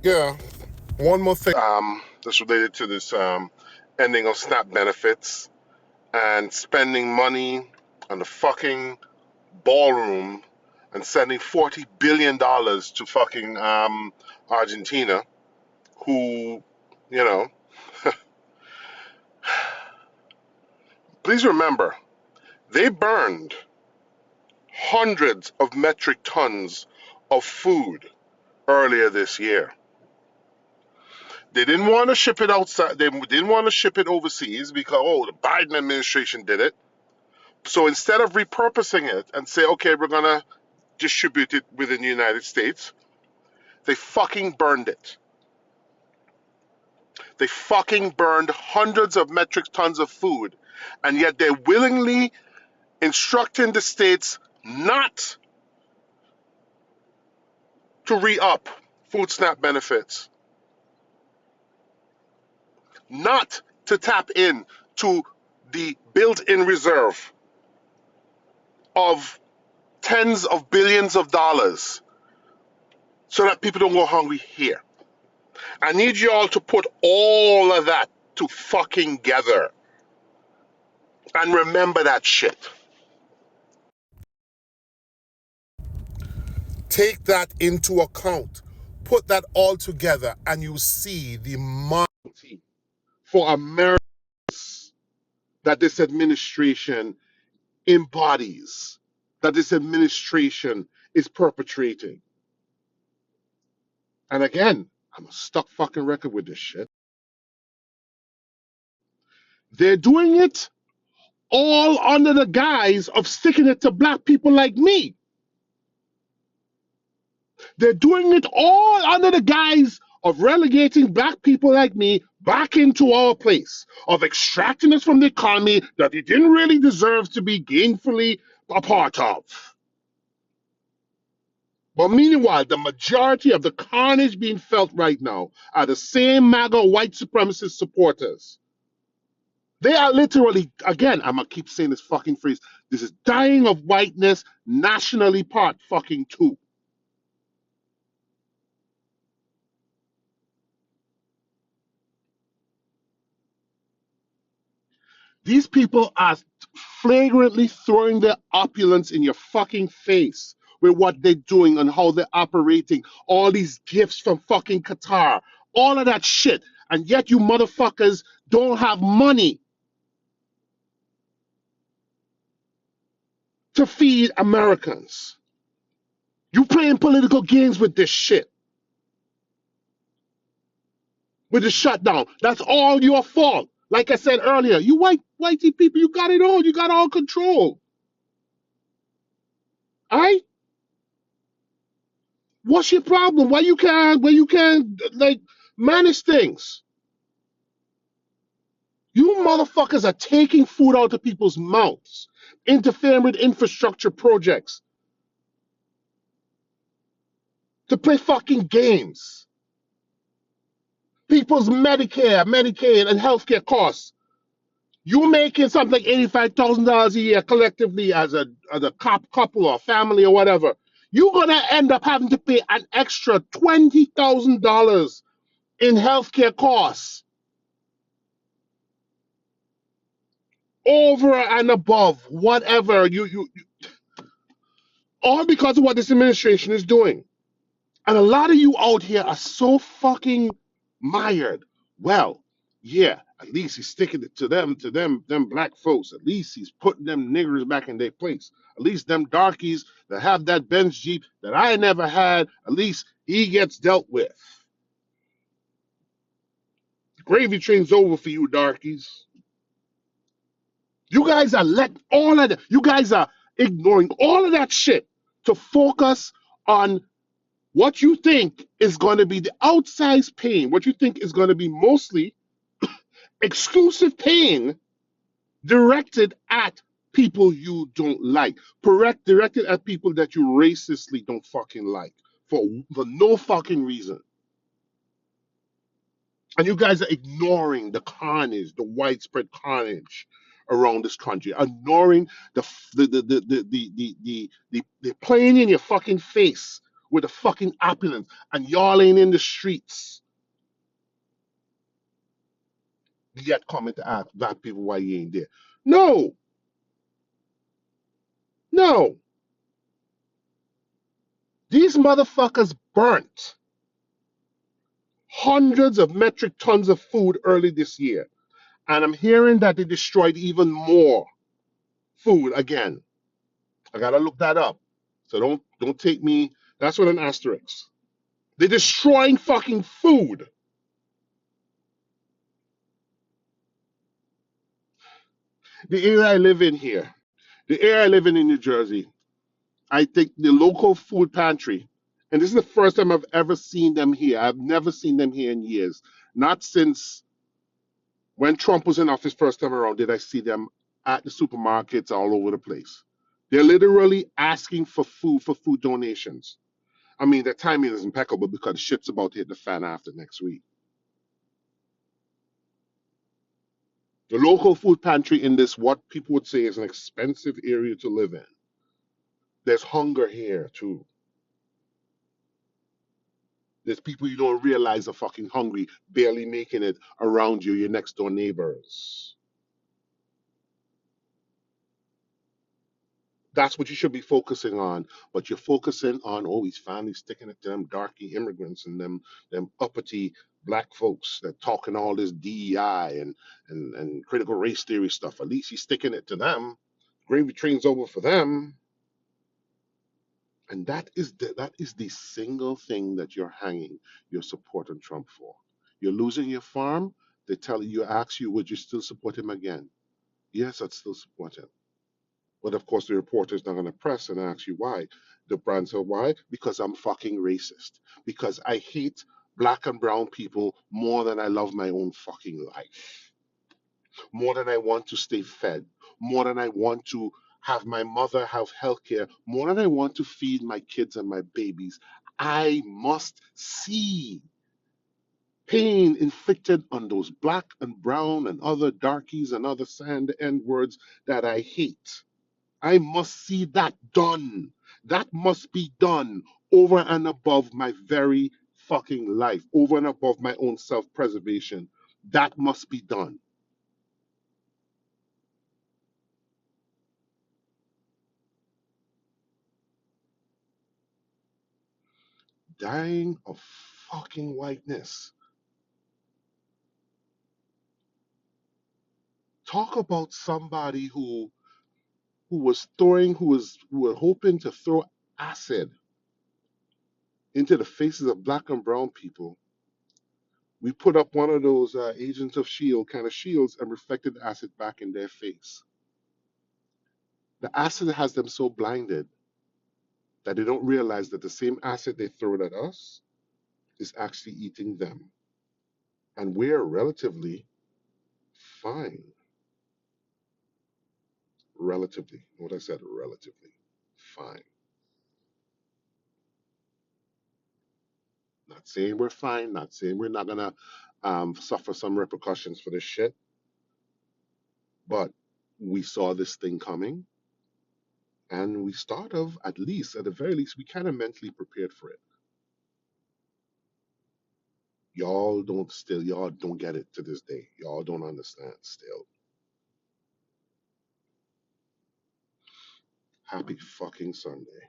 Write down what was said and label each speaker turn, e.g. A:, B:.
A: Yeah. One more thing. That's related to this ending of SNAP benefits and spending money on the fucking ballroom and sending $40 billion to fucking Argentina, who, you know, please remember, they burned hundreds of metric tons of food earlier this year. They didn't want to ship it outside. They didn't want to ship it overseas because, oh, the Biden administration did it. So instead of repurposing it and say, okay, we're going to distribute it within the United States, they fucking burned it. They fucking burned hundreds of metric tons of food, and yet they're willingly instructing the states not to re-up food stamp benefits, not to tap in to the built-in reserve of tens of billions of dollars so that people don't go hungry here. I need you all to put all of that to fucking gather and remember that shit. Take that into account. Put that all together and you see the money for Americans that this administration embodies, that this administration is perpetrating. And again, I'm a stuck fucking record with this shit. They're doing it all under the guise of sticking it to black people like me. They're doing it all under the guise of relegating black people like me back into our place, of extracting us from the economy that it didn't really deserve to be gainfully a part of. But meanwhile, the majority of the carnage being felt right now are the same MAGA white supremacist supporters. They are literally, again, I'm going to keep saying this fucking phrase, this is dying of whiteness nationally part fucking two. These people are flagrantly throwing their opulence in your fucking face with what they're doing and how they're operating. All these gifts from fucking Qatar, all of that shit. And yet you motherfuckers don't have money to feed Americans. You playing political games with this shit, with the shutdown. That's all your fault. Like I said earlier, you whitey people, you got it all. You got all control. All right? What's your problem? Why you can't like manage things? You motherfuckers are taking food out of people's mouths, interfering with infrastructure projects to play fucking games. People's Medicare, Medicaid, and healthcare costs. You making something like $85,000 a year collectively as a couple or family or whatever. You're gonna end up having to pay an extra $20,000 in healthcare costs over and above whatever you all because of what this administration is doing. And a lot of you out here are so fucking mired. Well, yeah, at least he's sticking it to them black folks. At least he's putting them niggers back in their place. At least them darkies that have that Benz Jeep that I never had, at least he gets dealt with. The gravy train's over for you darkies. You guys are you guys are ignoring all of that shit to focus on what you think is going to be the outsized pain, what you think is going to be mostly exclusive pain directed at people you don't like, directed at people that you racistly don't fucking like for no fucking reason. And you guys are ignoring the carnage, the widespread carnage around this country, ignoring the playing in your fucking face with the fucking opulence, and y'all ain't in the streets yet coming to ask black people why you ain't there. No, no. These motherfuckers burnt hundreds of metric tons of food early this year. And I'm hearing that they destroyed even more food again. I gotta look that up. So don't take me. That's with an asterisk. They're destroying fucking food. The area I live in here, the area I live in New Jersey, I think the local food pantry, and this is the first time I've ever seen them here. I've never seen them here in years. Not since when Trump was in office first time around did I see them at the supermarkets all over the place. They're literally asking for food donations. I mean, their timing is impeccable because shit's about to hit the fan after next week. The local food pantry in this, what people would say is an expensive area to live in. There's hunger here too. There's people you don't realize are fucking hungry, barely making it around you, your next door neighbors. That's what you should be focusing on. But you're focusing on, oh, these families sticking it to them darky immigrants and them uppity black folks that talking all this DEI and critical race theory stuff. At least he's sticking it to them. Gravy train's over for them. And that is the single thing that you're hanging your support on Trump for. You're losing your farm. They tell you, ask you, would you still support him again? Yes, I'd still support him. But of course, the reporter's not going to press and ask you why. The brand said, why? Because I'm fucking racist. Because I hate black and brown people more than I love my own fucking life. More than I want to stay fed. More than I want to have my mother have health care. More than I want to feed my kids and my babies. I must see pain inflicted on those black and brown and other darkies and other sand N words that I hate. I must see that done. That must be done over and above my very fucking life, over and above my own self preservation. That must be done. Dying of fucking whiteness. Talk about somebody who were hoping to throw acid into the faces of black and brown people. We put up one of those agents of shield kind of shields and reflected the acid back in their face. The acid has them so blinded that they don't realize that the same acid they throw at us is actually eating them. And we're relatively fine. Relatively. What I said, relatively fine. Not saying we're fine, not saying we're not gonna suffer some repercussions for this shit, but we saw this thing coming and we start of at least, at the very least, we kind of mentally prepared for it. Y'all don't get it to this day. Y'all don't understand still. Happy fucking Sunday.